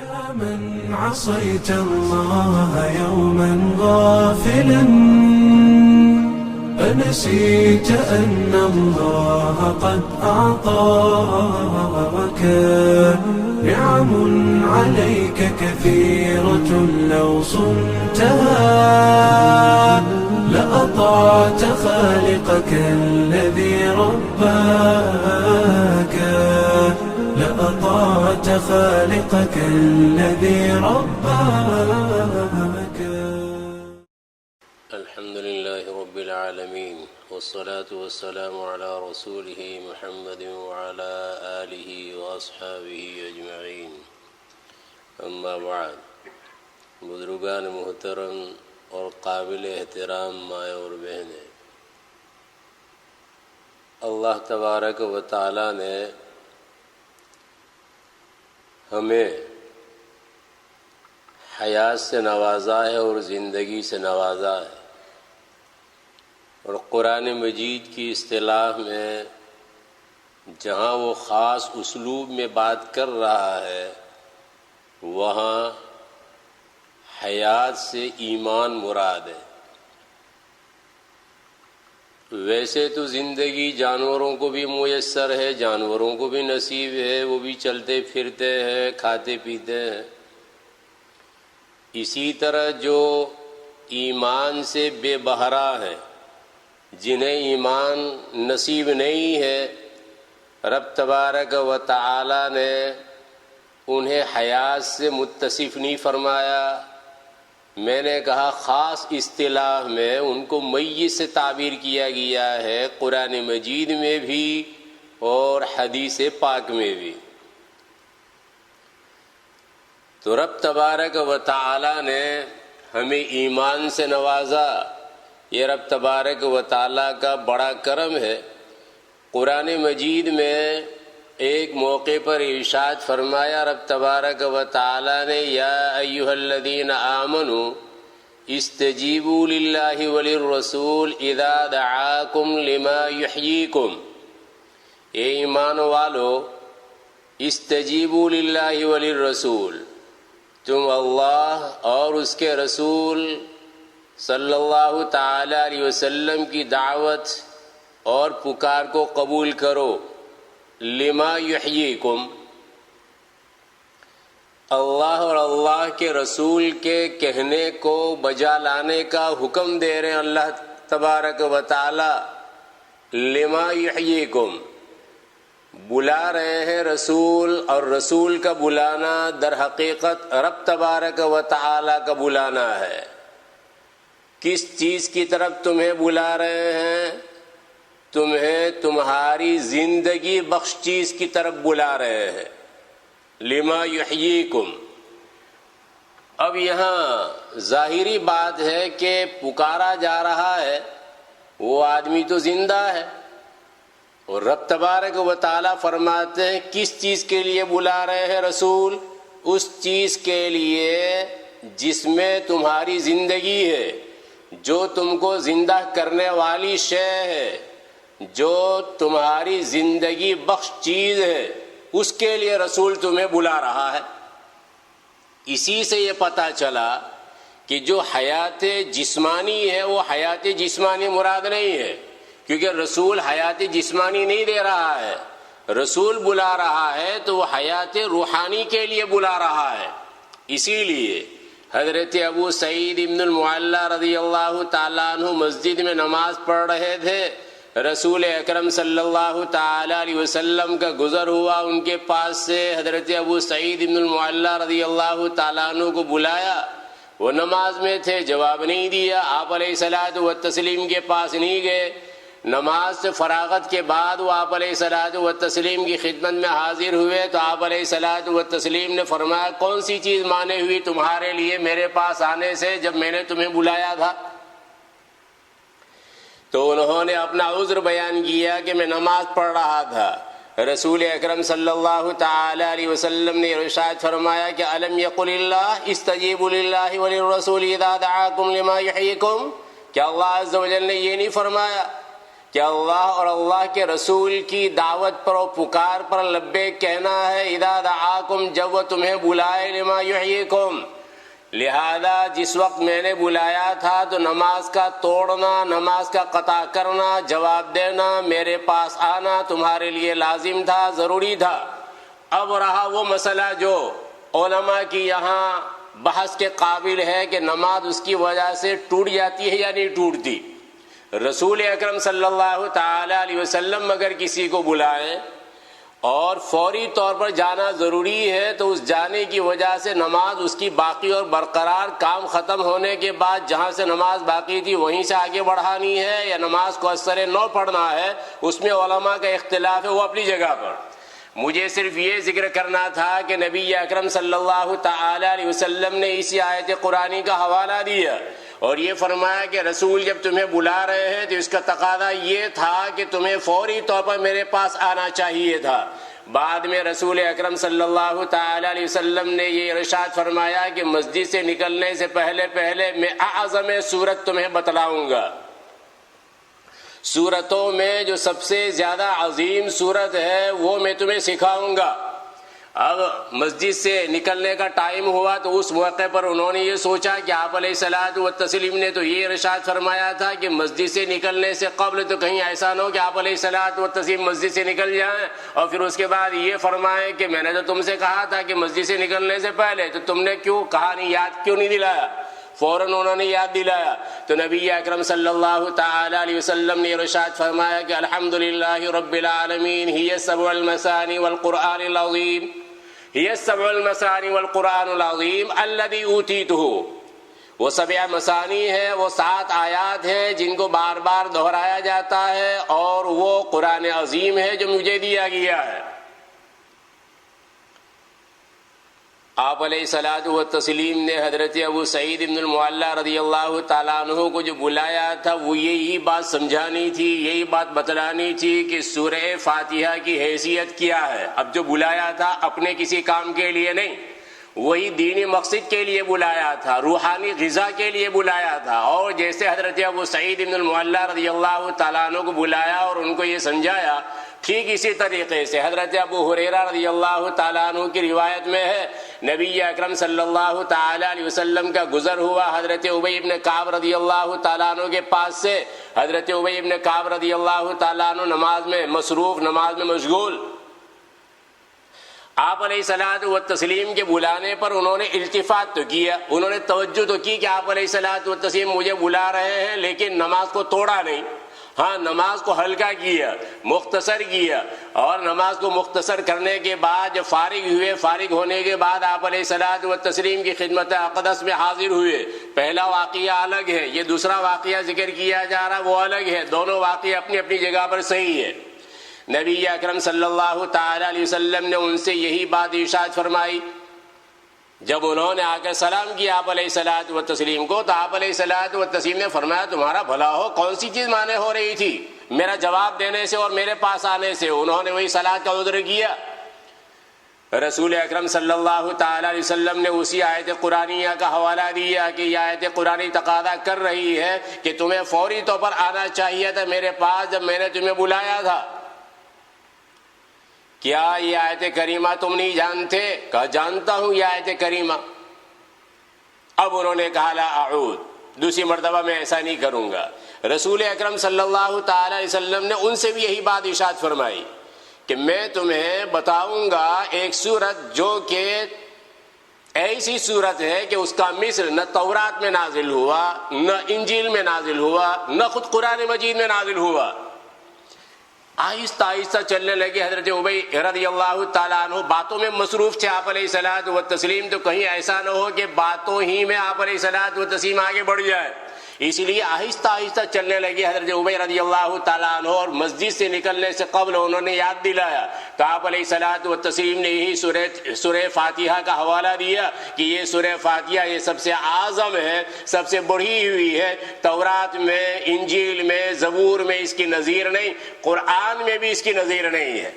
يا من عصيت الله يوما غافلا أنسيت أن الله قد أعطاك نعم عليك كثيرة لو صنتها لأطعت خالقك الذي رباك لأطعت خالقك الذي رباك. الحمد لله رب العالمين والصلاة والسلام على رسوله محمد وعلى آله وأصحابه أجمعين. اما بعد، بزرگان محترم اور قابل احترام مائیں اور بہنیں، اللہ تبارک و تعالی نے ہمیں حیات سے نوازا ہے اور زندگی سے نوازا ہے، اور قرآن مجید کی اصطلاح میں جہاں وہ خاص اسلوب میں بات کر رہا ہے وہاں حیات سے ایمان مراد ہے۔ ویسے تو زندگی جانوروں کو بھی میسر ہے، جانوروں کو بھی نصیب ہے، وہ بھی چلتے پھرتے ہیں، کھاتے پیتے ہیں۔ اسی طرح جو ایمان سے بے بہرا ہیں، جنہیں ایمان نصیب نہیں ہے، رب تبارک و تعالی نے انہیں حیات سے متصف نہیں فرمایا۔ میں نے کہا خاص اصطلاح میں ان کو میت سے تعبیر کیا گیا ہے، قرآن مجید میں بھی اور حدیث پاک میں بھی۔ تو رب تبارک و تعالی نے ہمیں ایمان سے نوازا، یہ رب تبارک و تعالی کا بڑا کرم ہے۔ قرآن مجید میں ایک موقع پر ارشاد فرمایا رب تبارک و تعالی نے، یا ایھا الذین آمنوا استجیبوا للہ وللرسول اذا دعاکم لما یحییکم، اے ایمان والو استجیبوا للہ وللرسول، تم اللہ اور اس کے رسول صلی اللہ تعالی علیہ وسلم کی دعوت اور پکار کو قبول کرو۔ لما یحییکم، اللہ اور اللہ کے رسول کے کہنے کو بجا لانے کا حکم دے رہے ہیں اللہ تبارک و تعالی۔ لما یحییکم، بلا رہے ہیں رسول، اور رسول کا بلانا در حقیقت رب تبارک و تعالی کا بلانا ہے۔ کس چیز کی طرف تمہیں بلا رہے ہیں؟ تمہیں تمہاری زندگی بخش چیز کی طرف بلا رہے ہیں۔ لما یحییکم، اب یہاں ظاہری بات ہے کہ پکارا جا رہا ہے وہ آدمی تو زندہ ہے، اور رب تبارک و تعالی فرماتے ہیں کس چیز کے لیے بلا رہے ہیں رسول؟ اس چیز کے لیے جس میں تمہاری زندگی ہے، جو تم کو زندہ کرنے والی شے ہے، جو تمہاری زندگی بخش چیز ہے، اس کے لیے رسول تمہیں بلا رہا ہے۔ اسی سے یہ پتہ چلا کہ جو حیات جسمانی ہے وہ حیات جسمانی مراد نہیں ہے، کیونکہ رسول حیات جسمانی نہیں دے رہا ہے۔ رسول بلا رہا ہے تو وہ حیات روحانی کے لیے بلا رہا ہے۔ اسی لیے حضرت ابو سعید ابن المعلی رضی اللہ تعالیٰ عنہ مسجد میں نماز پڑھ رہے تھے، رسول اکرم صلی اللہ تعالی علیہ وسلم کا گزر ہوا، ان کے پاس سے حضرت ابو سعید ابن المعلی رضی اللہ تعالیٰ عنہ کو بلایا، وہ نماز میں تھے، جواب نہیں دیا۔ آپ علیہ الصلاۃ والتسلیم کے پاس نہیں گئے۔ نماز سے فراغت کے بعد وہ آپ علیہ الصلاۃ والتسلیم کی خدمت میں حاضر ہوئے تو آپ علیہ الصلاۃ والتسلیم نے فرمایا کون سی چیز مانے ہوئی تمہارے لیے میرے پاس آنے سے جب میں نے تمہیں بلایا تھا؟ تو انہوں نے اپنا عذر بیان کیا کہ میں نماز پڑھ رہا تھا۔ رسول اکرم صلی اللہ تعالی علیہ وسلم نے ارشاد فرمایا کہ الم یقل اللہ استجیبوا للہ وللرسول اذا دعاکم لما یحییکم، کیا اللہ عز و جل نے یہ نہیں فرمایا کہ اللہ اور اللہ کے رسول کی دعوت پر اور پکار پر لبیک کہنا ہے، اذا دعاکم، جب وہ تمہیں بلائے، لما یحییکم، لہذا جس وقت میں نے بلایا تھا تو نماز کا توڑنا، نماز کا قطع کرنا، جواب دینا، میرے پاس آنا تمہارے لیے لازم تھا، ضروری تھا۔ اب رہا وہ مسئلہ جو علماء کی یہاں بحث کے قابل ہے کہ نماز اس کی وجہ سے ٹوٹ جاتی ہے یا نہیں ٹوٹتی۔ رسول اکرم صلی اللہ تعالی علیہ وسلم اگر کسی کو بلائیں اور فوری طور پر جانا ضروری ہے تو اس جانے کی وجہ سے نماز اس کی باقی اور برقرار، کام ختم ہونے کے بعد جہاں سے نماز باقی تھی وہیں سے آگے بڑھانی ہے یا نماز کو اثر نو پڑھنا ہے، اس میں علماء کا اختلاف ہے، وہ اپنی جگہ پر۔ مجھے صرف یہ ذکر کرنا تھا کہ نبی اکرم صلی اللہ تعالی علیہ وسلم نے اسی آیت قرآنی کا حوالہ دیا اور یہ فرمایا کہ رسول جب تمہیں بلا رہے ہیں تو اس کا تقاضا یہ تھا کہ تمہیں فوری طور پر میرے پاس آنا چاہیے تھا۔ بعد میں رسول اکرم صلی اللہ تعالی علیہ وسلم نے یہ ارشاد فرمایا کہ مسجد سے نکلنے سے پہلے میں اعظم صورت تمہیں بتلاؤں گا، صورتوں میں جو سب سے زیادہ عظیم صورت ہے وہ میں تمہیں سکھاؤں گا۔ اب مسجد سے نکلنے کا ٹائم ہوا تو اس موقع پر انہوں نے یہ سوچا کہ آپ علیہ الصلوۃ والتسلیم نے تو یہ ارشاد فرمایا تھا کہ مسجد سے نکلنے سے قبل تو کہیں ایسا نہ ہو کہ آپ علیہ الصلوۃ والتسلیم مسجد سے نکل جائیں اور پھر اس کے بعد یہ فرمائیں کہ میں نے تو تم سے کہا تھا کہ مسجد سے نکلنے سے پہلے، تو تم نے کیوں کہا نہیں، یاد کیوں نہیں دلایا؟ فوراً انہوں نے یاد دلایا تو نبی اکرم صلی اللہ تعالی علیہ وسلم نے ارشاد فرمایا کہ الحمدللہ رب العالمین، ہی السبع المثانی والقرآن العظیم، ہی السبع المثانی والقرآن العظیم الذی اوتیتہ، وہ سبع مثانی ہے، وہ 7 آیات ہیں جن کو بار بار دہرایا جاتا ہے، اور وہ قرآن عظیم ہے جو مجھے دیا گیا ہے۔ آپ علیہ الصلوۃ والتسلیم نے حضرت ابو سعید بن المعلیٰ رضی اللہ تعالیٰ عنہ کو جو بلایا تھا وہ یہی بات سمجھانی تھی، یہی بات بتلانی تھی کہ سورہ فاتحہ کی حیثیت کیا ہے۔ اب جو بلایا تھا اپنے کسی کام کے لیے نہیں، وہی دینی مقصد کے لیے بلایا تھا، روحانی غذا کے لیے بلایا تھا، اور جیسے حضرت ابو سعید بن المعلیٰ رضی اللہ تعالیٰ عنہ کو بلایا اور ان کو یہ سمجھایا، ٹھیک اسی طریقے سے حضرت ابو ہریرہ رضی اللہ تعالیٰ عنہ کی روایت میں ہے نبی اکرم صلی اللہ تعالی علیہ وسلم کا گزر ہوا حضرت ابی بن کعب رضی اللہ تعالیٰ عنہ کے پاس سے۔ حضرت ابی بن کعب رضی اللہ تعالیٰ عنہ نماز میں مصروف، نماز میں مشغول۔ آپ علیہ الصلوۃ والتسلیم کے بلانے پر انہوں نے التفات تو کیا، انہوں نے توجہ تو کی کہ آپ علیہ الصلوۃ والتسلیم مجھے بلا رہے ہیں، لیکن نماز کو توڑا نہیں، ہاں نماز کو ہلکا کیا، مختصر کیا، اور نماز کو مختصر کرنے کے بعد جب فارغ ہوئے، فارغ ہونے کے بعد آپ علیہ الصلوۃ والتسلیم کی خدمت اقدس میں حاضر ہوئے۔ پہلا واقعہ الگ ہے، یہ دوسرا واقعہ ذکر کیا جا رہا وہ الگ ہے، دونوں واقعے اپنی اپنی جگہ پر صحیح ہے۔ نبی اکرم صلی اللہ تعالی علیہ وسلم نے ان سے یہی بات ارشاد فرمائی جب انہوں نے آ کر سلام کیا آپ علیہ الصلوۃ والتسلیم کو، تو آپ علیہ الصلوۃ والتسلیم نے فرمایا تمہارا بھلا ہو، کون سی چیز مانے ہو رہی تھی میرا جواب دینے سے اور میرے پاس آنے سے؟ انہوں نے وہی صلاۃ کا عذر کیا۔ رسول اکرم صلی اللہ تعالی علیہ وسلم نے اسی آیت قرآنیہ کا حوالہ دیا کہ یہ آیت قرآنی تقاضا کر رہی ہے کہ تمہیں فوری طور پر آنا چاہیے تھا میرے پاس جب میں نے تمہیں بلایا تھا۔ کیا یہ آیت کریمہ تم نہیں جانتے؟ کہا جانتا ہوں یہ آیت کریمہ۔ اب انہوں نے کہا لا اعود، دوسری مرتبہ میں ایسا نہیں کروں گا۔ رسول اکرم صلی اللہ تعالی علیہ وسلم نے ان سے بھی یہی بات ارشاد فرمائی کہ میں تمہیں بتاؤں گا ایک سورت جو کہ ایسی سورت ہے کہ اس کا مثل نہ تورات میں نازل ہوا، نہ انجیل میں نازل ہوا، نہ خود قرآن مجید میں نازل ہوا۔ آہستہ آہستہ چلنے لگے۔ حضرت ابی رضی اللہ تعالیٰ عنہ باتوں میں مصروف تھے آپ علیہ الصلوۃ والتسلیم، تو کہیں ایسا نہ ہو کہ باتوں ہی میں آپ علیہ الصلوۃ والتسلیم آگے بڑھ جائے، اس لیے آہستہ آہستہ چلنے لگے حضرت ابی رضی اللہ تعالیٰ عنہ، اور مسجد سے نکلنے سے قبل انہوں نے یاد دلایا تو آپ علیہ الصلوۃ والتسلیم نے یہی سورہ فاتحہ کا حوالہ دیا کہ یہ سورہ فاتحہ یہ سب سے اعظم ہے، سب سے بڑھی ہوئی ہے، تورات میں، انجیل میں، زبور میں اس کی نظیر نہیں، قرآن میں بھی اس کی نظیر نہیں ہے۔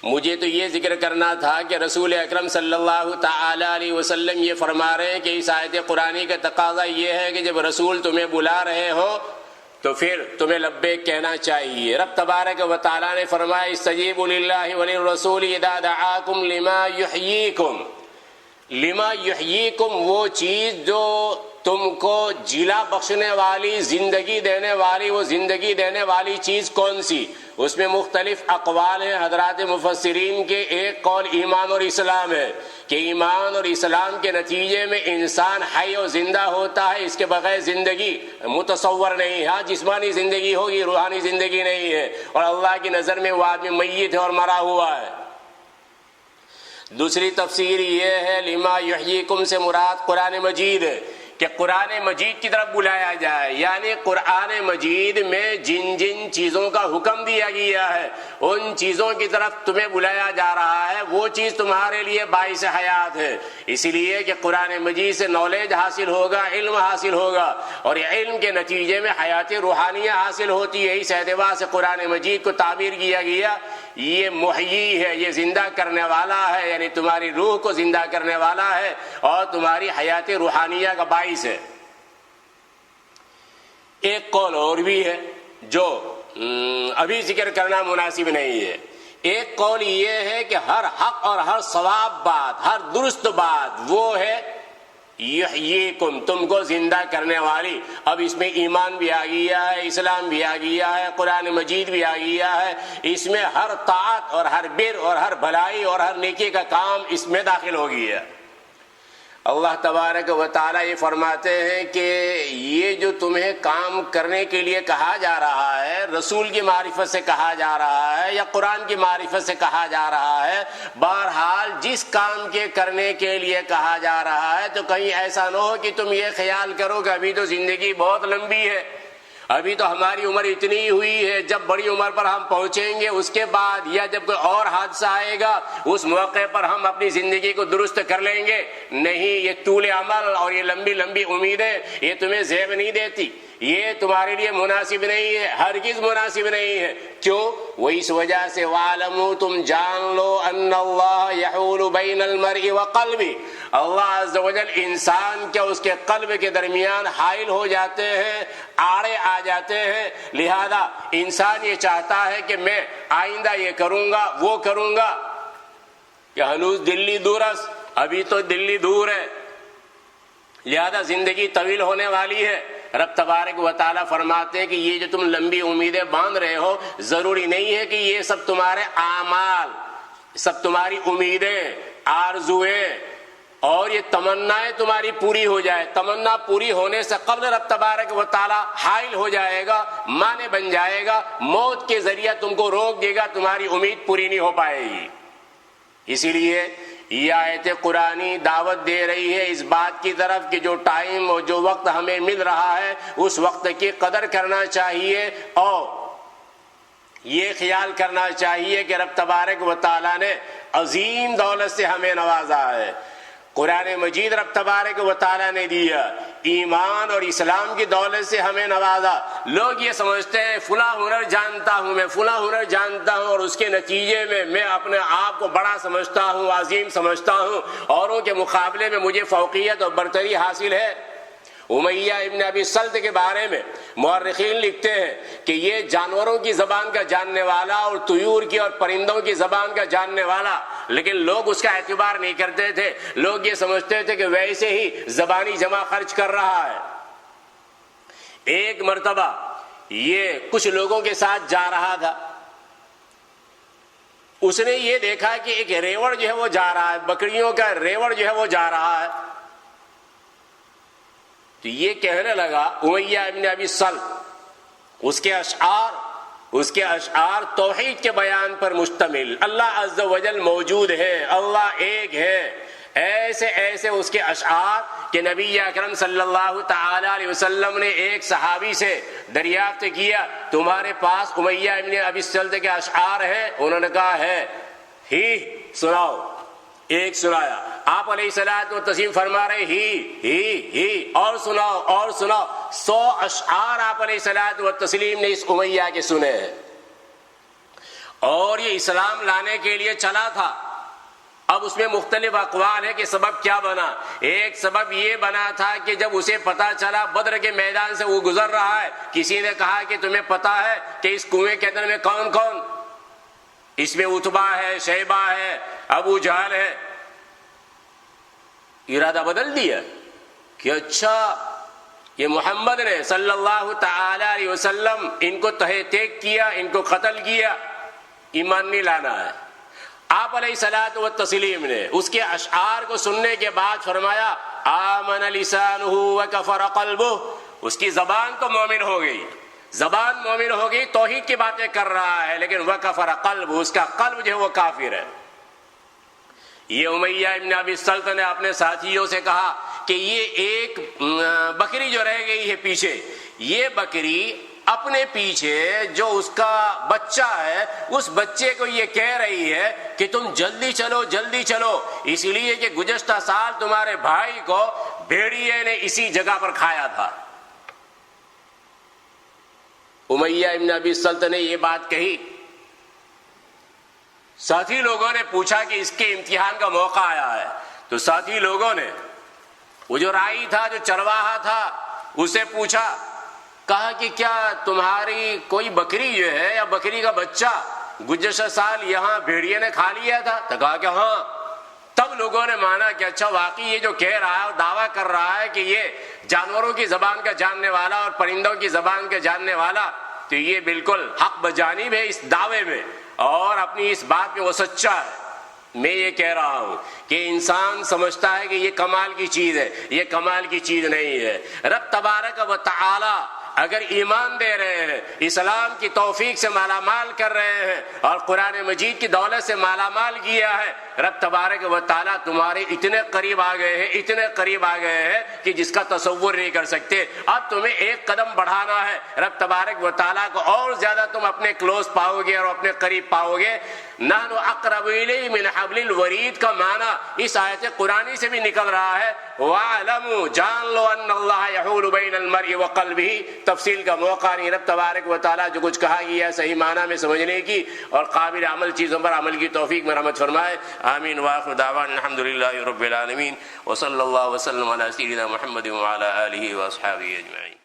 مجھے تو یہ ذکر کرنا تھا کہ رسول اکرم صلی اللہ تعالی علیہ وسلم یہ فرما رہے ہیں کہ اس آیت قرآنی کا تقاضا یہ ہے کہ جب رسول تمہیں بلا رہے ہو تو پھر تمہیں لبیک کہنا چاہیے۔ رب تبارک و تعالیٰ نے فرمایا استجیبوا للہ وللرسول اذا دعاکم لما یحییکم۔ لما یحییکم وہ چیز جو تم کو جلا بخشنے والی، زندگی دینے والی، وہ زندگی دینے والی چیز کون سی؟ اس میں مختلف اقوال ہیں حضرات مفسرین کے۔ ایک قول ایمان اور اسلام ہے کہ ایمان اور اسلام کے نتیجے میں انسان حی و زندہ ہوتا ہے، اس کے بغیر زندگی متصور نہیں ہے۔ ہاں جسمانی زندگی ہوگی، روحانی زندگی نہیں ہے، اور اللہ کی نظر میں وہ آدمی میت ہے اور مرا ہوا ہے۔ دوسری تفسیر یہ ہے لما یحییکم سے مراد قرآن مجید ہے کہ قرآن مجید کی طرف بلایا جائے، یعنی قرآن مجید میں جن جن چیزوں کا حکم دیا گیا ہے ان چیزوں کی طرف تمہیں بلایا جا رہا ہے، وہ چیز تمہارے لیے باعث حیات ہے، اس لیے کہ قرآن مجید سے نالج حاصل ہوگا، علم حاصل ہوگا، اور علم کے نتیجے میں حیات روحانیہ حاصل ہوتی ہے۔ اس اعتبار سے قرآن مجید کو تعبیر کیا گیا یہ محیی ہے، یہ زندہ کرنے والا ہے، یعنی تمہاری روح کو زندہ کرنے والا ہے اور تمہاری حیات روحانیہ کا باعث ہے۔ ایک قول اور بھی ہے جو ابھی ذکر کرنا مناسب نہیں ہے۔ ایک قول یہ ہے کہ ہر حق اور ہر صواب بات، ہر درست بات وہ ہے یحییکم، تم کو زندہ کرنے والی۔ اب اس میں ایمان بھی آ گیا ہے، اسلام بھی آ گیا ہے، قرآن مجید بھی آ گیا ہے، اس میں ہر طاعت اور ہر بر اور ہر بھلائی اور ہر نیکی کا کام اس میں داخل ہو گیا۔ اللہ تبارک و تعالیٰ یہ فرماتے ہیں کہ یہ جو تمہیں کام کرنے کے لیے کہا جا رہا ہے، رسول کی معرفت سے کہا جا رہا ہے یا قرآن کی معرفت سے کہا جا رہا ہے، بہرحال جس کام کے کرنے کے لیے کہا جا رہا ہے تو کہیں ایسا نہ ہو کہ تم یہ خیال کرو کہ ابھی تو زندگی بہت لمبی ہے، ابھی تو ہماری عمر اتنی ہوئی ہے، جب بڑی عمر پر ہم پہنچیں گے اس کے بعد یا جب کوئی اور حادثہ آئے گا اس موقع پر ہم اپنی زندگی کو درست کر لیں گے۔ نہیں، یہ طول عمل اور یہ لمبی لمبی امیدیں یہ تمہیں زیب نہیں دیتی، یہ تمہارے لیے مناسب نہیں ہے، ہرگز مناسب نہیں ہے۔ کیوں؟ وہ اس وجہ سے وَاعْلَمُوا، تم جان لو ان اللہ یحول بین المرء وقلبہ، اللہ عز و جل انسان کے اس کے قلب کے درمیان حائل ہو جاتے ہیں، آڑے آ جاتے ہیں، لہذا انسان یہ چاہتا ہے کہ میں آئندہ یہ کروں گا وہ کروں گا، کہ ہنوز دلی دورس، ابھی تو دلی دور ہے، لہذا زندگی طویل ہونے والی ہے۔ رب تبارک و تعالیٰ فرماتے ہیں کہ یہ جو تم لمبی امیدیں باندھ رہے ہو، ضروری نہیں ہے کہ یہ سب تمہارے اعمال، سب تمہاری امیدیں، آرزویں اور یہ تمنائیں تمہاری پوری ہو جائے۔ تمنا پوری ہونے سے قبل رب تبارک و تعالیٰ حائل ہو جائے گا، مانع بن جائے گا، موت کے ذریعہ تم کو روک دے گا، تمہاری امید پوری نہیں ہو پائے گی۔ اسی لیے یہ آیت قرآنی دعوت دے رہی ہے اس بات کی طرف کہ جو ٹائم اور جو وقت ہمیں مل رہا ہے اس وقت کی قدر کرنا چاہیے، اور یہ خیال کرنا چاہیے کہ رب تبارک و تعالیٰ نے عظیم دولت سے ہمیں نوازا ہے۔ قرآن مجید رب تبارک و تعالیٰ نے دیا، ایمان اور اسلام کی دولت سے ہمیں نوازا۔ لوگ یہ سمجھتے ہیں فلاں ہنر جانتا ہوں میں، فلاں ہنر جانتا ہوں، اور اس کے نتیجے میں اپنے آپ کو بڑا سمجھتا ہوں، عظیم سمجھتا ہوں، اوروں کے مقابلے میں مجھے فوقیت اور برتری حاصل ہے۔ امیہ ابن ابی سلط کے بارے میں مورخین لکھتے ہیں کہ یہ جانوروں کی زبان کا جاننے والا اور طیور کی اور پرندوں کی زبان کا جاننے والا، لیکن لوگ اس کا اعتبار نہیں کرتے تھے، لوگ یہ سمجھتے تھے کہ ویسے ہی زبانی جمع خرچ کر رہا ہے۔ ایک مرتبہ یہ کچھ لوگوں کے ساتھ جا رہا تھا، اس نے یہ دیکھا کہ ایک ریوڑ جو ہے وہ جا رہا ہے، بکریوں کا ریوڑ جو ہے وہ جا رہا ہے، تو یہ کہنے لگا امیہ ابن ابی سلط، اس کے اشعار توحید کے بیان پر مشتمل، اللہ عز و جل موجود ہے، اللہ ایک ہے، ایسے ایسے اس کے اشعار کہ نبی اکرم صلی اللہ تعالی علیہ وسلم نے ایک صحابی سے دریافت کیا تمہارے پاس امیہ ابن ابی سلط کے اشعار ہیں؟ انہوں نے کہا ہے، ہی سناؤ۔ ایک سنایا، آپ علیہ الصلوۃ والتسلیم فرما رہے ہی اور سناؤ اور سناؤ، 100 اشعار آپ علیہ الصلوۃ والتسلیم نے اس امیہ کے سنے ہیں، اور یہ اسلام لانے کے لیے چلا تھا۔ اب اس میں مختلف اقوال ہے کہ سبب کیا بنا. ایک سبب یہ بنا تھا کہ جب اسے پتا چلا بدر کے میدان سے وہ گزر رہا ہے, کسی نے کہا کہ تمہیں پتا ہے کہ اس کنویں کے اندر میں کون کون, اس میں عتبہ ہے, شیبہ ہے, ابو جہل ہے. ارادہ بدل دیا کہ اچھا یہ محمد نے صلی اللہ تعالی علیہ وسلم ان کو تہہ تیگ کیا, ان کو قتل کیا, ایمان نہیں لانا ہے. آپ علیہ الصلوۃ والتسلیم نے اس کے اشعار کو سننے کے بعد فرمایا آمن لسانہ وکفر قلبہ, اس کی زبان تو مومن ہو گئی, زبان مومن ہو گئی, توحید کی باتیں کر رہا ہے, لیکن وکفر قلبہ, اس کا قلب جو ہے وہ کافر ہے. یہ امیہ ابن ابی سلط نے اپنے ساتھیوں سے کہا کہ یہ ایک بکری جو رہ گئی ہے پیچھے, یہ بکری اپنے پیچھے جو اس کا بچہ ہے اس بچے کو یہ کہہ رہی ہے کہ تم جلدی چلو جلدی چلو, اس لیے کہ گزشتہ سال تمہارے بھائی کو بھیڑیے نے اسی جگہ پر کھایا تھا. امیہ ابن ابی سلط نے یہ بات کہی. ساتھی لوگوں نے پوچھا کہ اس کے امتحان کا موقع آیا ہے, تو ساتھی لوگوں نے وہ جو رائی تھا, جو چرواہا تھا, اسے پوچھا, کہا کہ کیا تمہاری کوئی بکری جو ہے یا بکری کا بچہ گزشتہ سال یہاں بھیڑیے نے کھا لیا تھا؟ تو کہا کہ ہاں. تب لوگوں نے مانا کہ اچھا واقعی یہ جو کہہ رہا ہے اور دعویٰ کر رہا ہے کہ یہ جانوروں کی زبان کا جاننے والا اور پرندوں کی زبان کا جاننے والا, تو یہ بالکل حق بجانب ہے اس دعوے میں, اور اپنی اس بات میں وہ سچا ہے. میں یہ کہہ رہا ہوں کہ انسان سمجھتا ہے کہ یہ کمال کی چیز ہے, یہ کمال کی چیز نہیں ہے. رب تبارک و تعالی اگر ایمان دے رہے ہیں, اسلام کی توفیق سے مالا مال کر رہے ہیں اور قرآن مجید کی دولت سے مالا مال کیا ہے, رب تبارک و تعالیٰ تمہارے اتنے قریب آ گئے ہیں, اتنے قریب آ گئے ہیں کہ جس کا تصور نہیں کر سکتے. اب تمہیں ایک قدم بڑھانا ہے, رب تبارک و تعالیٰ کو اور زیادہ تم اپنے کلوز پاؤ گے اور اپنے قریب پاؤ گے. نحن اقرب الیہ من حبل الورید کا معنی اس آیت قرآنی سے بھی نکل رہا ہے. وَاعْلَمُوا, جان لو ان اللہ یحول بین المرء وقلبہ. تفصیل کا موقع نہیں. رب تبارک و تعالیٰ جو کچھ کہا گیا صحیح معنی میں سمجھنے کی اور قابل عمل چیزوں پر عمل کی توفیق میں رحمت فرمائے. آمین. وآخر دعوانا الحمدللہ رب العالمین وصلی اللہ وسلم علی سیدنا محمد وعلی آلہ واصحابہ اجمعین.